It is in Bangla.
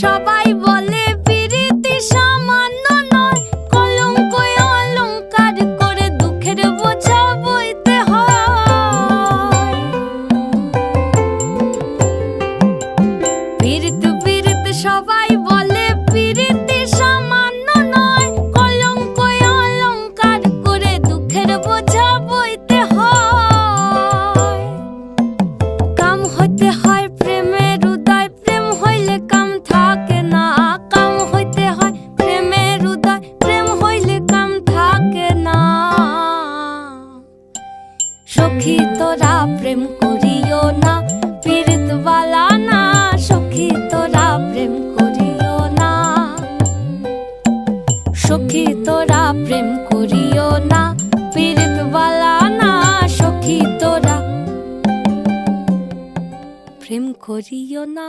সবাই বলে পিরিতি সামান্য নয়, কলঙ্ক অলংকার করে দুঃখের বোঝা বইতে হয়। পিরিত পিরিত সবাই বলে পিরিতি সামান্য নয়, কলঙ্ক অলংকার করে দুঃখের বোঝা বইতে হয়। কাম হইতে হয় প্রেমের উদয়, প্রেম হইলে কাম থাকে না। কাম হইতে হয় প্রেমের উদয়, প্রেম হইলে কাম থাকে না। সখী তোরা প্রেম করিও না, পীড়িত বালা না। সখী তোরা প্রেম করিও না, সখী তোরা প্রেম করিও না, পীড়িত বালা না। সখী তোরা প্রেম করিও না।